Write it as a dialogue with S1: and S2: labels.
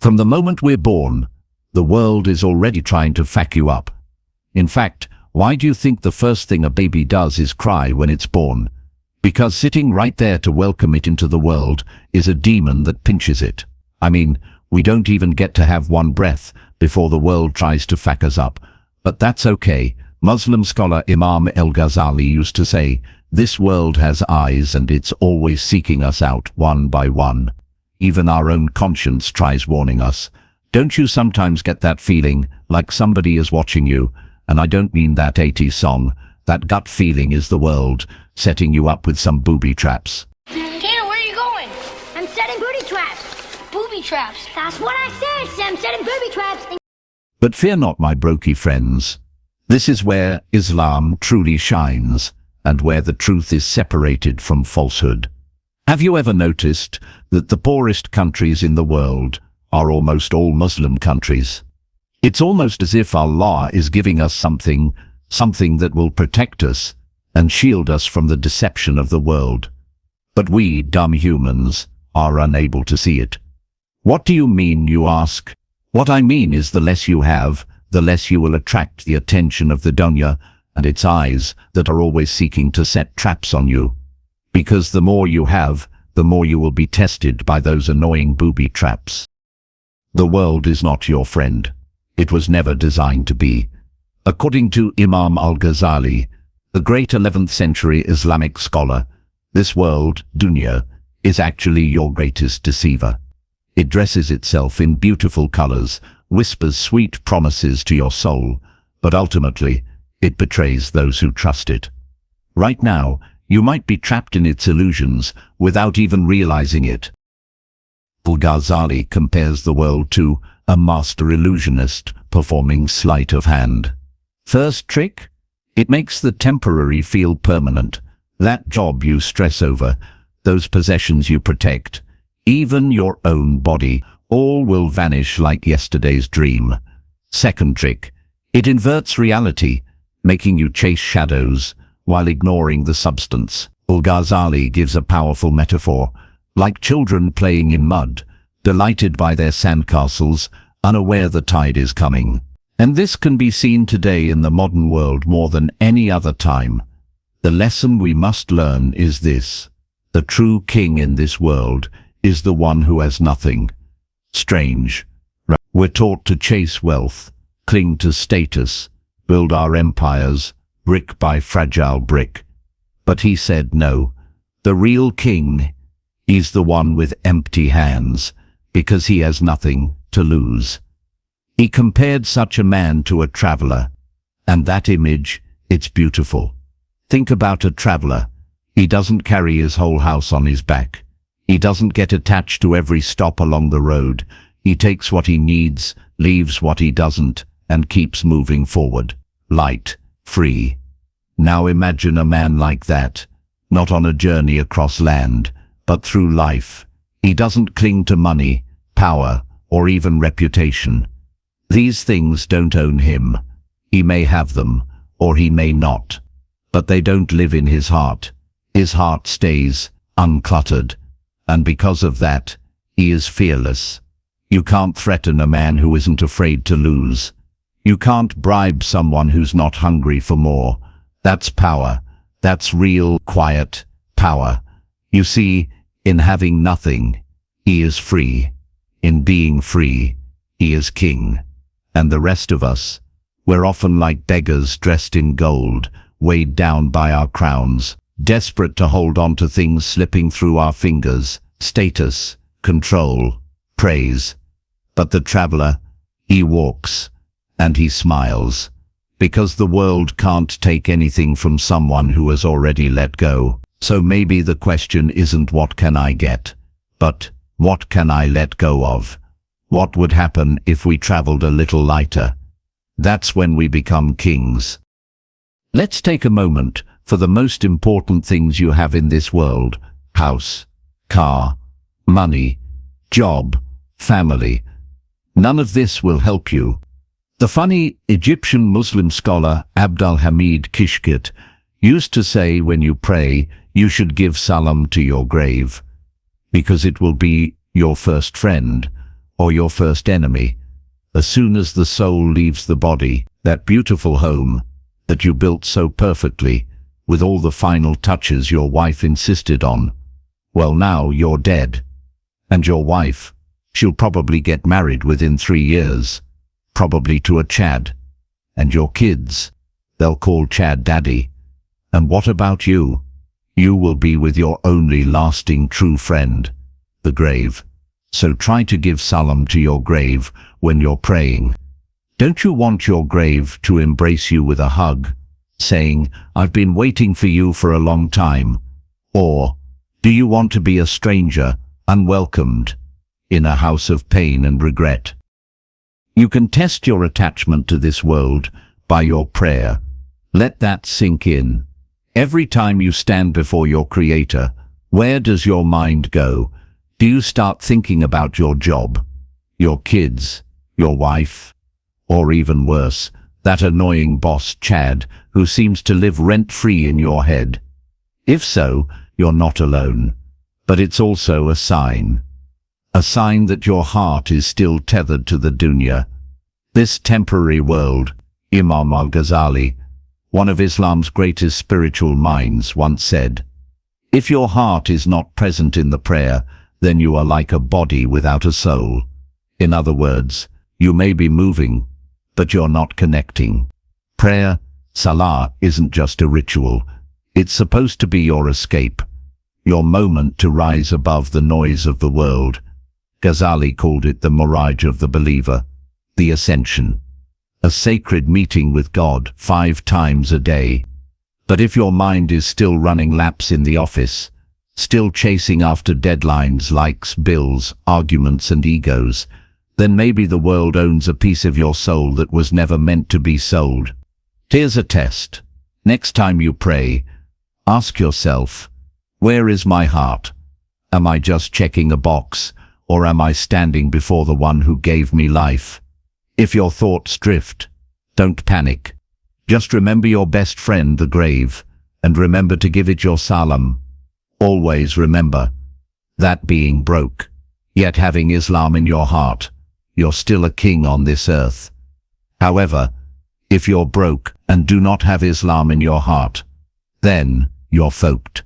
S1: From the moment we're born, the world is already trying to fuck you up. In fact, why do you think the first thing a baby does is cry when it's born? Because sitting right there to welcome it into the world is a demon that pinches it. I mean, we don't even get to have one breath before the world tries to fuck us up. But that's okay. Muslim scholar Imam al-Ghazali used to say, "This world has eyes and it's always seeking us out one by one." Even our own conscience tries warning us. Don't you sometimes get that feeling like somebody is watching you? And I don't mean that 80s song. That gut feeling is the world setting you up with some booby traps.
S2: Tanner, where are you going?
S3: I'm setting booby traps.
S2: Booby traps.
S3: That's what I said, I'm setting booby traps.
S1: But fear not, my brokey friends. This is where Islam truly shines, and where the truth is separated from falsehood. Have you ever noticed that the poorest countries in the world are almost all Muslim countries? It's almost as if Allah is giving us something that will protect us and shield us from the deception of the world. But we, dumb humans, are unable to see it. What do you mean, you ask? What I mean is, the less you have, the less you will attract the attention of the dunya and its eyes that are always seeking to set traps on you. Because the more you have, the more you will be tested by those annoying booby traps. The world is not your friend. It was never designed to be. According to Imam al-Ghazali, the great 11th century Islamic scholar, this world, dunya, is actually your greatest deceiver. It dresses itself in beautiful colors, whispers sweet promises to your soul, but ultimately, it betrays those who trust it. Right now, you might be trapped in its illusions without even realizing it. Al-Ghazali compares the world to a master illusionist performing sleight of hand. First trick? It makes the temporary feel permanent. That job you stress over, those possessions you protect, even your own body, all will vanish like yesterday's dream. Second trick. It inverts reality, making you chase shadows while ignoring the substance. Al-Ghazali gives a powerful metaphor, like children playing in mud, delighted by their sandcastles, unaware the tide is coming. And this can be seen today in the modern world more than any other time. The lesson we must learn is this: the true king in this world is the one who has nothing. Strange. We're taught to chase wealth, cling to status, build our empires, brick by fragile brick. But he said no. The real king is the one with empty hands, because he has nothing to lose. He compared such a man to a traveler, and that image, it's beautiful. Think about a traveler. He doesn't carry his whole house on his back. He doesn't get attached to every stop along the road. He takes what he needs, leaves what he doesn't, and keeps moving forward. Light, free. Now imagine a man like that, not on a journey across land, but through life. He doesn't cling to money, power, or even reputation. These things don't own him. He may have them, or he may not. But they don't live in his heart. His heart stays uncluttered. And because of that, he is fearless. You can't threaten a man who isn't afraid to lose. You can't bribe someone who's not hungry for more. That's power. That's real, quiet power. You see, in having nothing, he is free. In being free, he is king. And the rest of us, we're often like beggars dressed in gold, weighed down by our crowns, desperate to hold on to things slipping through our fingers: status, control, praise. But the traveler, he walks, and he smiles, because the world can't take anything from someone who has already let go. So maybe the question isn't what can I get, but what can I let go of? What would happen if we traveled a little lighter? That's when we become kings. Let's take a moment for the most important things you have in this world: house, car, money, job, family. None of this will help you. The funny Egyptian Muslim scholar Abdul Hamid Kishkit used to say, when you pray, you should give salam to your grave, because it will be your first friend, or your first enemy. As soon as the soul leaves the body, that beautiful home that you built so perfectly, with all the final touches your wife insisted on, well, now you're dead. And your wife, she'll probably get married within 3 years, probably to a Chad. And your kids, they'll call Chad Daddy. And what about you? You will be with your only lasting true friend, the grave. So try to give salam to your grave when you're praying. Don't you want your grave to embrace you with a hug, saying, "I've been waiting for you for a long time"? Or do you want to be a stranger, unwelcomed, in a house of pain and regret? You can test your attachment to this world by your prayer. Let that sink in. Every time you stand before your Creator, where does your mind go? Do you start thinking about your job, your kids, your wife, or even worse, that annoying boss Chad who seems to live rent-free in your head? If so, you're not alone. But it's also a sign that your heart is still tethered to the dunya, this temporary world. Imam Ghazali, one of Islam's greatest spiritual minds, once said, "If your heart is not present in the prayer, then you are like a body without a soul." In other words, you may be moving, but you're not connecting. Prayer, salah, isn't just a ritual. It's supposed to be your escape, your moment to rise above the noise of the world. Ghazali called it the mirage of the believer, the ascension, a sacred meeting with God 5 times a day. But if your mind is still running laps in the office, still chasing after deadlines, likes, bills, arguments and egos, then maybe the world owns a piece of your soul that was never meant to be sold. Here's a test. Next time you pray, ask yourself, where is my heart? Am I just checking a box, or am I standing before the one who gave me life? If your thoughts drift, don't panic. Just remember your best friend, the grave, and remember to give it your salam. Always remember that being broke, yet having Islam in your heart, you're still a king on this earth. However, if you're broke and do not have Islam in your heart, then you're folked.